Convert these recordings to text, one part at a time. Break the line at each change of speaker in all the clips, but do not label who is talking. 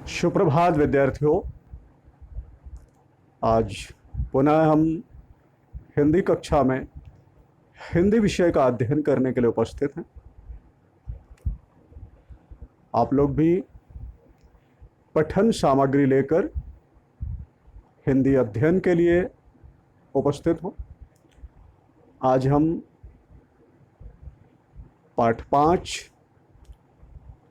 सुप्रभात विद्यार्थियों। आज पुनः हम हिंदी कक्षा में हिंदी विषय का अध्ययन करने के लिए उपस्थित हैं। आप लोग भी पठन सामग्री लेकर हिंदी अध्ययन के लिए उपस्थित हो। आज हम पाठ 5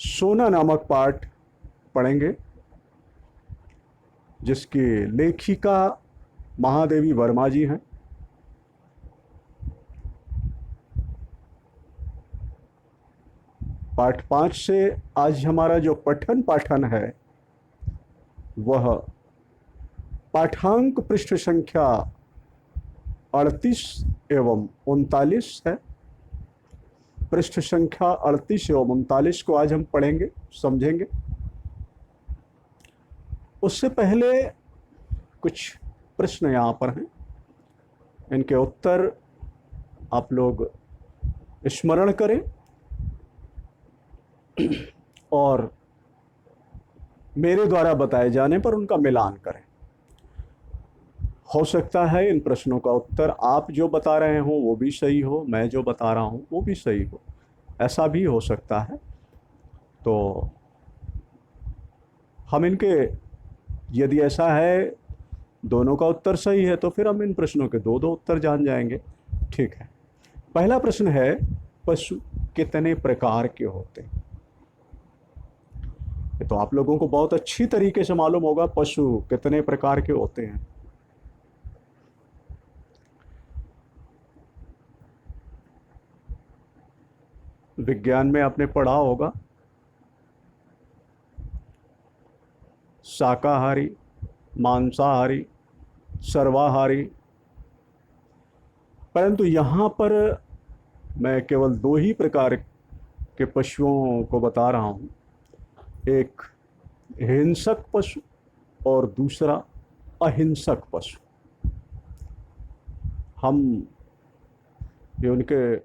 सोना नामक पाठ पढ़ेंगे, जिसकी लेखिका महादेवी वर्मा जी हैं। पाठ 5 से आज हमारा जो पठन पाठन है वह पाठांक पृष्ठ संख्या 38 एवं 39 है। पृष्ठ संख्या 38 एवं 39 को आज हम पढ़ेंगे, समझेंगे। उससे पहले कुछ प्रश्न यहाँ पर हैं, इनके उत्तर आप लोग स्मरण करें और मेरे द्वारा बताए जाने पर उनका मिलान करें। हो सकता है इन प्रश्नों का उत्तर आप जो बता रहे हो वो भी सही हो, मैं जो बता रहा हूँ वो भी सही हो, ऐसा भी हो सकता है। तो हम इनके, यदि ऐसा है दोनों का उत्तर सही है तो फिर हम इन प्रश्नों के दो उत्तर जान जाएंगे। ठीक है। पहला प्रश्न है, पशु कितने प्रकार के होते हैं? तो आप लोगों को बहुत अच्छी तरीके से मालूम होगा पशु कितने प्रकार के होते हैं। विज्ञान में आपने पढ़ा होगा शाकाहारी, मांसाहारी, सर्वाहारी, परंतु यहाँ पर मैं केवल 2 ही प्रकार के पशुओं को बता रहा हूँ। एक हिंसक पशु और दूसरा अहिंसक पशु। हम ये उनके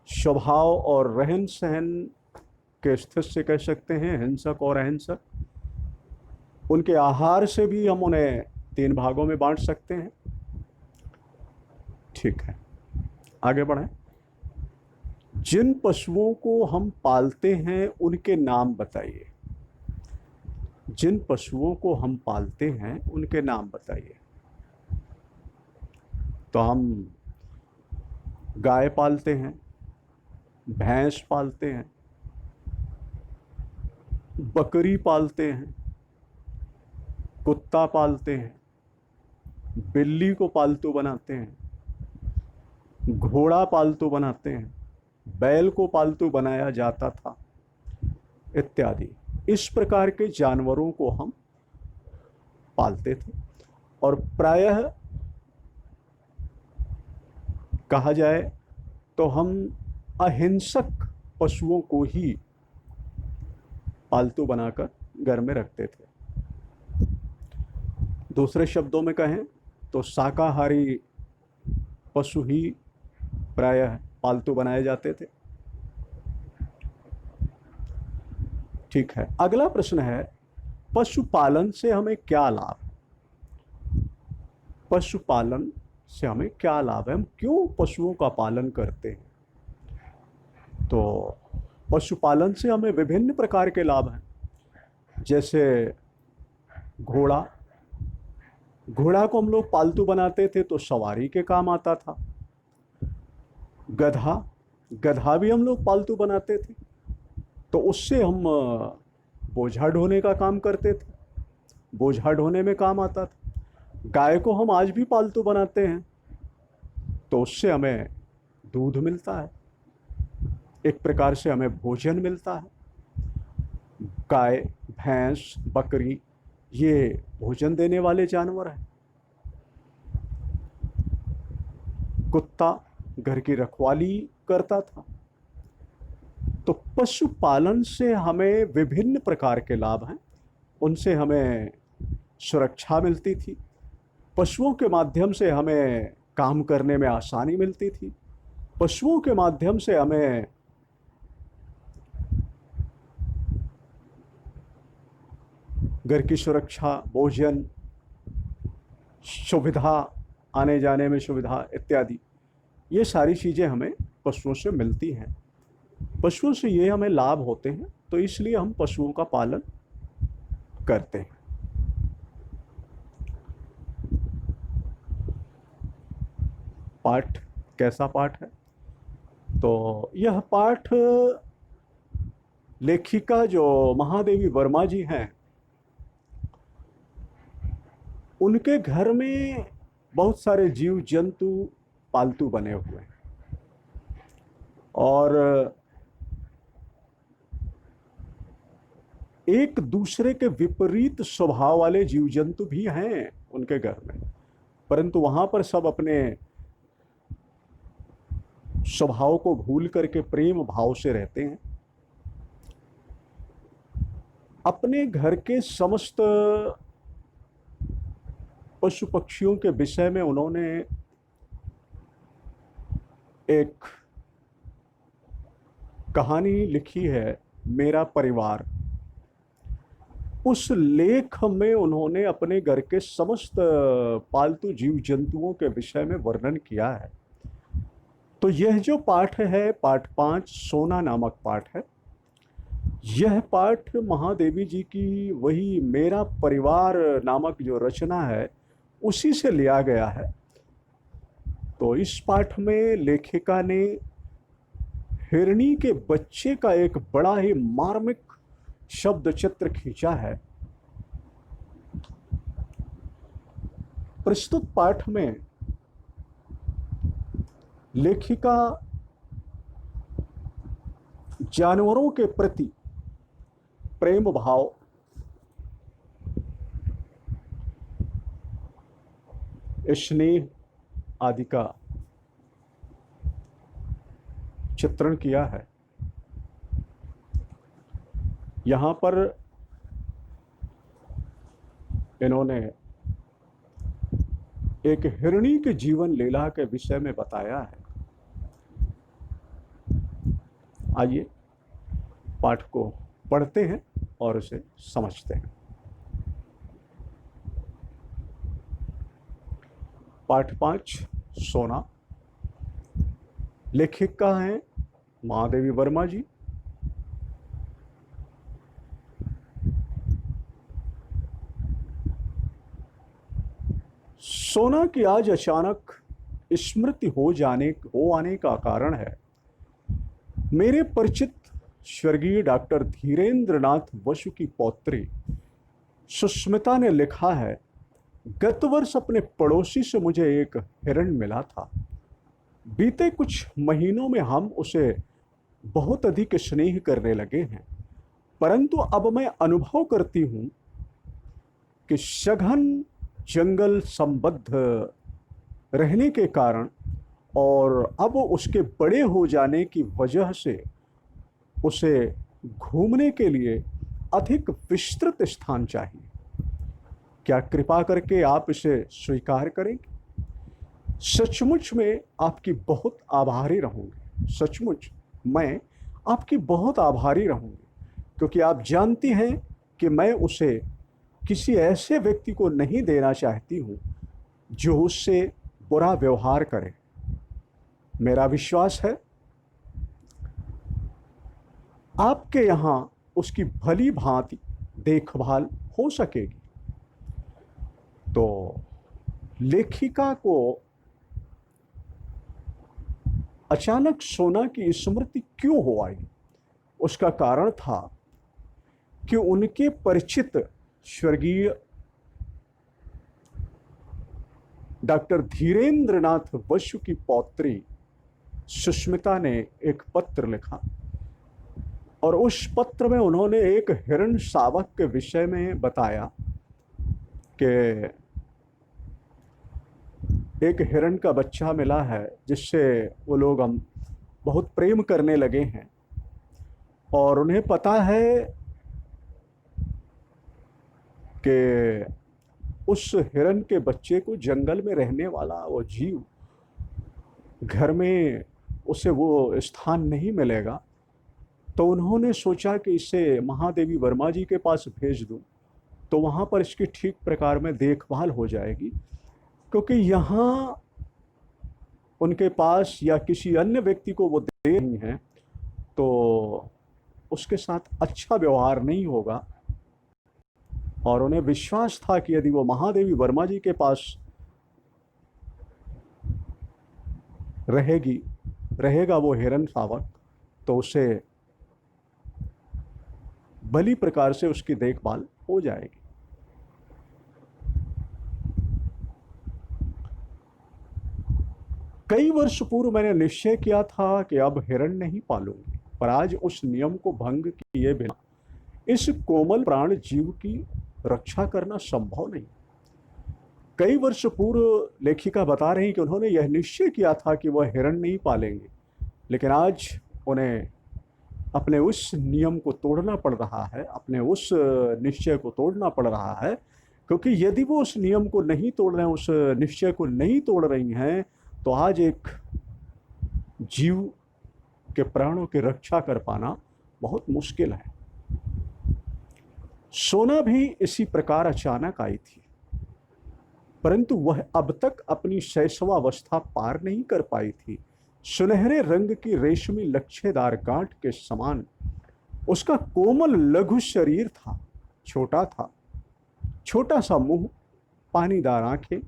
स्वभाव और रहन सहन के स्थिति से कह सकते हैं, हिंसक और अहिंसक। उनके आहार से भी हम उन्हें 3 भागों में बांट सकते हैं। ठीक है, आगे बढ़ें। जिन पशुओं को हम पालते हैं उनके नाम बताइए। जिन पशुओं को हम पालते हैं उनके नाम बताइए। तो हम गाय पालते हैं, भैंस पालते हैं, बकरी पालते हैं, कुत्ता पालते हैं, बिल्ली को पालतू बनाते हैं, घोड़ा पालतू बनाते हैं, बैल को पालतू बनाया जाता था, इत्यादि। इस प्रकार के जानवरों को हम पालते थे। और प्रायः कहा जाए तो हम अहिंसक पशुओं को ही पालतू बनाकर घर में रखते थे। दूसरे शब्दों में कहें तो शाकाहारी पशु ही प्रायः पालतू बनाए जाते थे। ठीक है, अगला प्रश्न है, पशुपालन से हमें क्या लाभ? पशुपालन से हमें क्या लाभ है? हम क्यों पशुओं का पालन करते हैं? तो पशुपालन से हमें विभिन्न प्रकार के लाभ हैं। जैसे घोड़ा को हम लोग पालतू बनाते थे तो सवारी के काम आता था। गधा भी हम लोग पालतू बनाते थे तो उससे हम बोझा ढोने का काम करते थे, बोझा ढोने में काम आता था। गाय को हम आज भी पालतू बनाते हैं तो उससे हमें दूध मिलता है, एक प्रकार से हमें भोजन मिलता है। गाय, भैंस, बकरी ये भोजन देने वाले जानवर हैं। कुत्ता घर की रखवाली करता था। तो पशुपालन से हमें विभिन्न प्रकार के लाभ हैं। उनसे हमें सुरक्षा मिलती थी, पशुओं के माध्यम से हमें काम करने में आसानी मिलती थी, पशुओं के माध्यम से हमें घर की सुरक्षा, भोजन, सुविधा, आने जाने में सुविधा इत्यादि, ये सारी चीज़ें हमें पशुओं से मिलती हैं। पशुओं से ये हमें लाभ होते हैं, तो इसलिए हम पशुओं का पालन करते हैं। पाठ कैसा पाठ है? तो यह पाठ लेखिका जो महादेवी वर्मा जी हैं, उनके घर में बहुत सारे जीव जंतु पालतू बने हुए हैं और एक दूसरे के विपरीत स्वभाव वाले जीव जंतु भी हैं उनके घर में, परंतु वहां पर सब अपने स्वभाव को भूल करके प्रेम भाव से रहते हैं। अपने घर के समस्त पशु पक्षियों के विषय में उन्होंने एक कहानी लिखी है, मेरा परिवार। उस लेख में उन्होंने अपने घर के समस्त पालतू जीव जंतुओं के विषय में वर्णन किया है। तो यह जो पाठ है, पाठ 5 सोना नामक पाठ है। यह पाठ महादेवी जी की वही मेरा परिवार नामक जो रचना है उसी से लिया गया है। तो इस पाठ में लेखिका ने हिरणी के बच्चे का एक बड़ा ही मार्मिक शब्द चित्र खींचा है। प्रस्तुत पाठ में लेखिका जानवरों के प्रति प्रेम भाव, स्नेह आदि का चित्रण किया है। यहाँ पर इन्होंने एक हिरणी के जीवन लीला के विषय में बताया है। आइए पाठ को पढ़ते हैं और उसे समझते हैं। पाठ 5 सोना। लेखिका हैं महादेवी वर्मा जी। सोना की आज अचानक स्मृति हो आने का कारण है, मेरे परिचित स्वर्गीय डॉक्टर धीरेन्द्र नाथ बसु की पौत्री सुष्मिता ने लिखा है, गत वर्ष अपने पड़ोसी से मुझे एक हिरण मिला था। बीते कुछ महीनों में हम उसे बहुत अधिक स्नेह करने लगे हैं, परंतु अब मैं अनुभव करती हूँ कि सघन जंगल संबद्ध रहने के कारण और अब उसके बड़े हो जाने की वजह से उसे घूमने के लिए अधिक विस्तृत स्थान चाहिए। क्या कृपा करके आप इसे स्वीकार करेंगे? सचमुच में आपकी बहुत आभारी रहूंगी। सचमुच मैं आपकी बहुत आभारी रहूंगी, क्योंकि आप जानती हैं कि मैं उसे किसी ऐसे व्यक्ति को नहीं देना चाहती हूँ जो उससे बुरा व्यवहार करे। मेरा विश्वास है आपके यहाँ उसकी भली भांति देखभाल हो सकेगी। तो लेखिका को अचानक सोना की स्मृति क्यों हो आई? उसका कारण था कि उनके परिचित स्वर्गीय डॉक्टर धीरेन्द्र नाथ बसु की पौत्री सुष्मिता ने एक पत्र लिखा और उस पत्र में उन्होंने एक हिरण शावक के विषय में बताया कि एक हिरण का बच्चा मिला है जिससे वो लोग हम बहुत प्रेम करने लगे हैं और उन्हें पता है कि उस हिरण के बच्चे को जंगल में रहने वाला वो जीव घर में उसे वो स्थान नहीं मिलेगा। तो उन्होंने सोचा कि इसे महादेवी वर्मा जी के पास भेज दूं तो वहाँ पर इसकी ठीक प्रकार में देखभाल हो जाएगी, क्योंकि यहाँ उनके पास या किसी अन्य व्यक्ति को वो दे रही हैं तो उसके साथ अच्छा व्यवहार नहीं होगा। और उन्हें विश्वास था कि यदि वो महादेवी वर्मा जी के पास रहेगा वो हिरण शावक, तो उसे भली प्रकार से उसकी देखभाल हो जाएगी। कई वर्ष पूर्व मैंने निश्चय किया था कि अब हिरण नहीं पालूंगी, पर आज उस नियम को भंग किए बिना इस कोमल प्राण जीव की रक्षा करना संभव नहीं। कई वर्ष पूर्व लेखिका बता रही कि उन्होंने यह निश्चय किया था कि वह हिरण नहीं पालेंगे, लेकिन आज उन्हें अपने उस नियम को तोड़ना पड़ रहा है, अपने उस निश्चय को तोड़ना पड़ रहा है, क्योंकि यदि वो उस नियम को नहीं तोड़ रहे हैं, उस निश्चय को नहीं तोड़ रही हैं, तो आज एक जीव के प्राणों की रक्षा कर पाना बहुत मुश्किल है। सोना भी इसी प्रकार अचानक आई थी, परंतु वह अब तक अपनी शैशवावस्था पार नहीं कर पाई थी। सुनहरे रंग की रेशमी लच्छेदार गांठ के समान उसका कोमल लघु शरीर था, छोटा था, छोटा सा मुंह, पानीदार आंखें,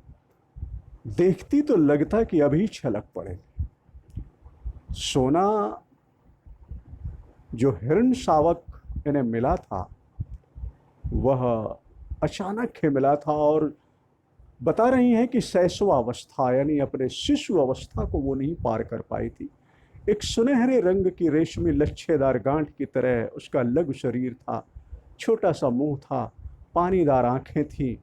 देखती तो लगता कि अभी छलक पड़े। सोना जो हिरण शावक इन्हें मिला था वह अचानक ही मिला था, और बता रही हैं कि शैशवावस्था यानी अपने शिशु अवस्था को वो नहीं पार कर पाई थी। एक सुनहरे रंग की रेशमी लच्छेदार गांठ की तरह उसका लघु शरीर था, छोटा सा मुंह था, पानीदार आंखें थीं।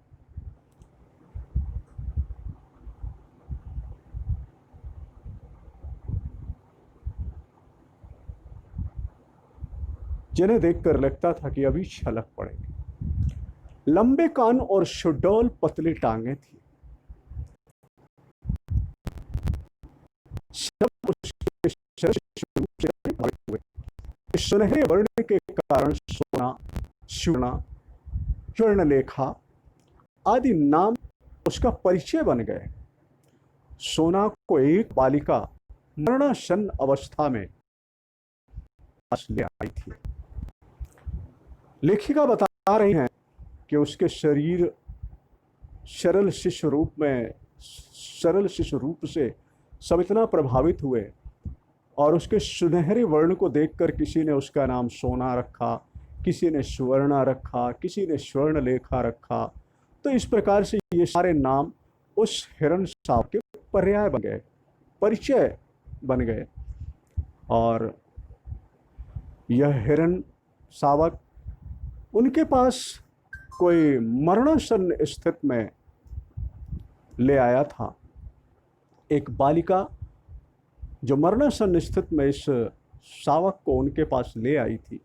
जिन्हें देखकर लगता था कि अभी छलक पड़ेगी। लंबे कान और सुडौल पतली टांगें थी। सब उसके सुनहरे वर्ण के कारण सोना, सुवर्ण, स्वर्णलेखा आदि नाम उसका परिचय बन गए। सोना को एक बालिका मरणासन्न अवस्था में पास ले आई थी। लेखिका बता रही हैं कि उसके शरीर सरल शिशु रूप से सब इतना प्रभावित हुए, और उसके सुनहरे वर्ण को देखकर किसी ने उसका नाम सोना रखा, किसी ने सुवर्णा रखा, किसी ने स्वर्णलेखा रखा। तो इस प्रकार से ये सारे नाम उस हिरण शावक के पर्याय बन गए, परिचय बन गए। और यह हिरण शावक उनके पास कोई मरणासन्न स्थिति में ले आया था। एक बालिका जो मरणासन्न स्थिति में इस शावक को उनके पास ले आई थी।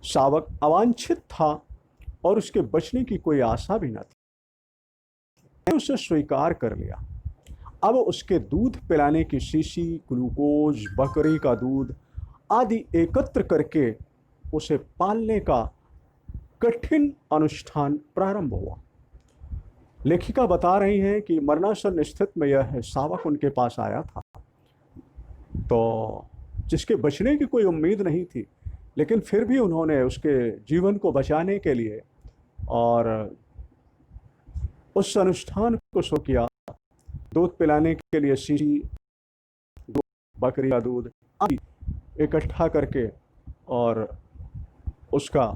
शावक अवांछित था और उसके बचने की कोई आशा भी न थी। उसे स्वीकार कर लिया। अब उसके दूध पिलाने की शीशी, ग्लूकोज, बकरी का दूध आदि एकत्र करके उसे पालने का कठिन अनुष्ठान प्रारंभ हुआ। लेखिका बता रही हैं कि मरणासन्न स्थिति में यह शावक उनके पास आया था, तो जिसके बचने की कोई उम्मीद नहीं थी, लेकिन फिर भी उन्होंने उसके जीवन को बचाने के लिए और उस अनुष्ठान को शुरू किया। दूध पिलाने के लिए शीशी, बकरी का दूध आदि इकट्ठा करके और उसका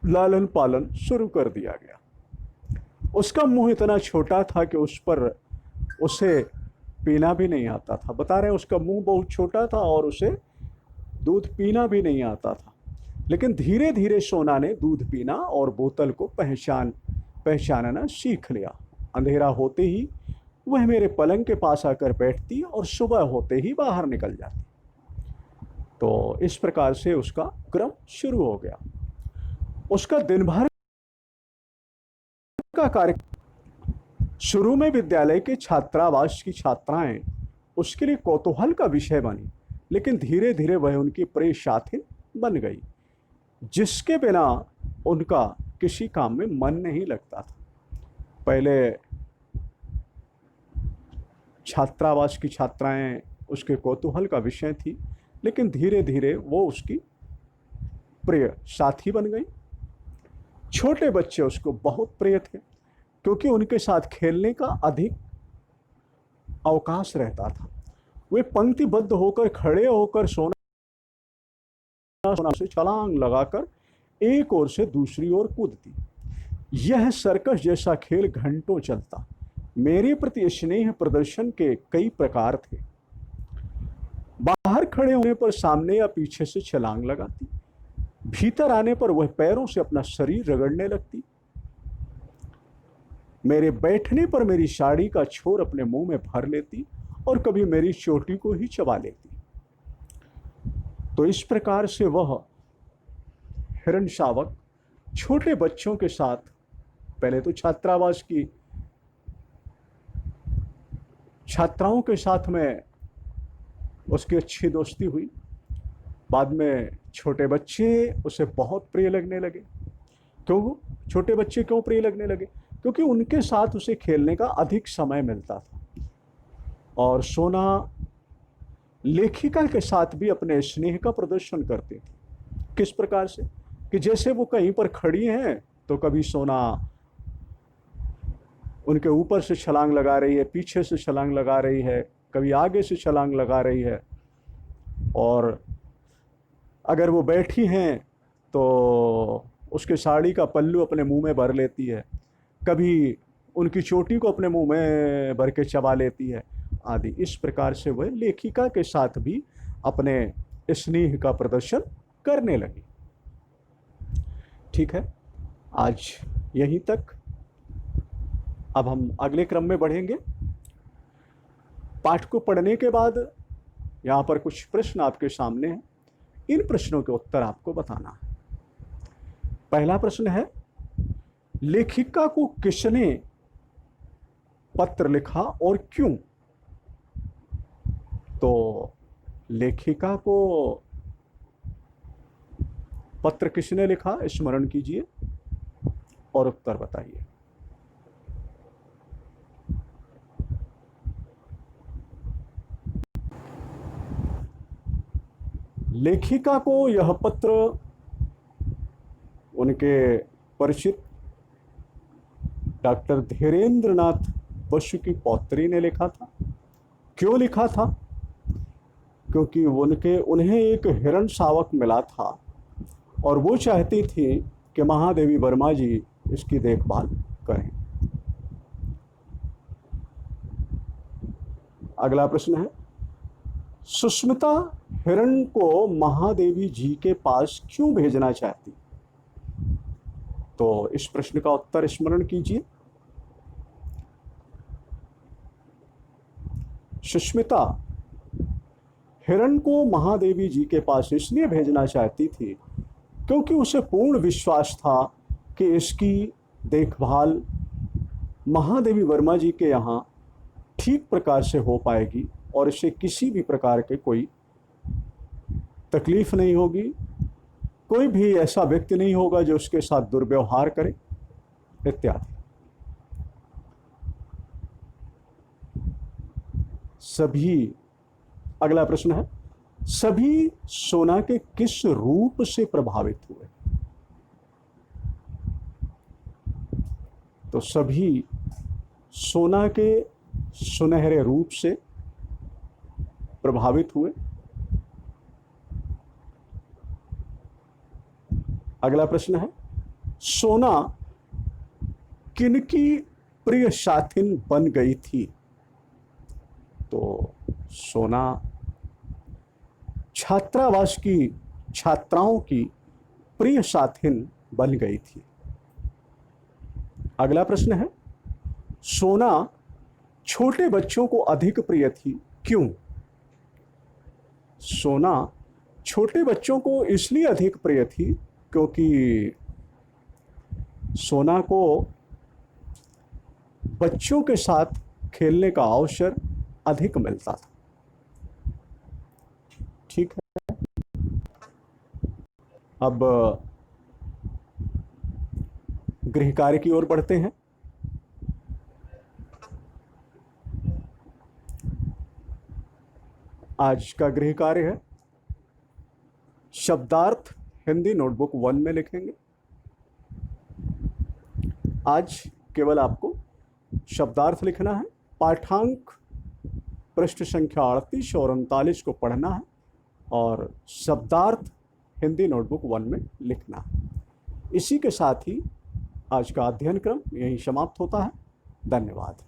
लालन पालन शुरू कर दिया गया। उसका मुंह इतना छोटा था कि उस पर उसे पीना भी नहीं आता था। बता रहे हैं उसका मुंह बहुत छोटा था और उसे दूध पीना भी नहीं आता था। लेकिन धीरे धीरे सोना ने दूध पीना और बोतल को पहचानना सीख लिया। अंधेरा होते ही वह मेरे पलंग के पास आकर बैठती और सुबह होते ही बाहर निकल जाती। तो इस प्रकार से उसका क्रम शुरू हो गया। उसका दिन भर का कार्य शुरू में विद्यालय के छात्रावास की छात्राएं उसके लिए कौतूहल का विषय बनी, लेकिन धीरे धीरे वह उनकी प्रिय साथी बन गई, जिसके बिना उनका किसी काम में मन नहीं लगता था। पहले छात्रावास की छात्राएं उसके कौतूहल का विषय थी, लेकिन धीरे धीरे वो उसकी प्रिय साथी बन गई। छोटे बच्चे उसको बहुत प्रिय थे, क्योंकि उनके साथ खेलने का अधिक अवकाश रहता था। वे पंक्तिबद्ध होकर खड़े होकर सोना से छलांग लगाकर एक ओर से दूसरी ओर कूदती। यह सर्कस जैसा खेल घंटों चलता। मेरे प्रति स्नेह प्रदर्शन के कई प्रकार थे। बाहर खड़े होने पर सामने या पीछे से छलांग लगाती, भीतर आने पर वह पैरों से अपना शरीर रगड़ने लगती, मेरे बैठने पर मेरी साड़ी का छोर अपने मुंह में भर लेती और कभी मेरी चोटी को ही चबा लेती। तो इस प्रकार से वह हिरण शावक छोटे बच्चों के साथ, पहले तो छात्रावास की छात्राओं के साथ में उसकी अच्छी दोस्ती हुई। बाद में छोटे बच्चे उसे बहुत प्रिय लगने लगे। क्यों छोटे बच्चे क्यों प्रिय लगने लगे? क्योंकि उनके साथ उसे खेलने का अधिक समय मिलता था। और सोना लेखिका के साथ भी अपने स्नेह का प्रदर्शन करती थी। किस प्रकार से? कि जैसे वो कहीं पर खड़ी हैं तो कभी सोना उनके ऊपर से छलांग लगा रही है, पीछे से छलांग लगा रही है, कभी आगे से छलांग लगा रही है। और अगर वो बैठी हैं तो उसके साड़ी का पल्लू अपने मुंह में भर लेती है, कभी उनकी चोटी को अपने मुंह में भर के चबा लेती है आदि। इस प्रकार से वह लेखिका के साथ भी अपने स्नेह का प्रदर्शन करने लगी। ठीक है, आज यहीं तक। अब हम अगले क्रम में बढ़ेंगे। पाठ को पढ़ने के बाद यहाँ पर कुछ प्रश्न आपके सामने हैं। इन प्रश्नों के उत्तर आपको बताना है। पहला प्रश्न है, लेखिका को किसने पत्र लिखा और क्यों? तो लेखिका को पत्र किसने लिखा, स्मरण कीजिए और उत्तर बताइए। लेखिका को यह पत्र उनके परिचित डॉक्टर धीरेन्द्रनाथ बसु की पौत्री ने लिखा था। क्यों लिखा था? क्योंकि उन्हें एक हिरण शावक मिला था और वो चाहती थी कि महादेवी वर्मा जी इसकी देखभाल करें। अगला प्रश्न है, सुष्मिता हिरण को महादेवी जी के पास क्यों भेजना चाहती? तो इस प्रश्न का उत्तर स्मरण कीजिए। सुष्मिता हिरण को महादेवी जी के पास इसलिए भेजना चाहती थी क्योंकि उसे पूर्ण विश्वास था कि इसकी देखभाल महादेवी वर्मा जी के यहाँ ठीक प्रकार से हो पाएगी और इसे किसी भी प्रकार के कोई तकलीफ नहीं होगी, कोई भी ऐसा व्यक्ति नहीं होगा जो उसके साथ दुर्व्यवहार करे इत्यादि। अगला प्रश्न है, सभी सोना के किस रूप से प्रभावित हुए? तो सभी सोना के सुनहरे रूप से प्रभावित हुए। अगला प्रश्न है, सोना किनकी प्रिय साथिन बन गई थी? तो सोना छात्रावास की छात्राओं की प्रिय साथिन बन गई थी। अगला प्रश्न है, सोना छोटे बच्चों को अधिक प्रिय थी, क्यों? सोना छोटे बच्चों को इसलिए अधिक प्रिय थी क्योंकि सोना को बच्चों के साथ खेलने का अवसर अधिक मिलता था। अब गृह कार्य की ओर बढ़ते हैं। आज का गृह कार्य है शब्दार्थ हिंदी नोटबुक 1 में लिखेंगे। आज केवल आपको शब्दार्थ लिखना है। पाठांक पृष्ठ संख्या 38 और 39 को पढ़ना है और शब्दार्थ हिंदी नोटबुक 1 में लिखना है। इसी के साथ ही आज का अध्ययन क्रम यहीं समाप्त होता है। धन्यवाद।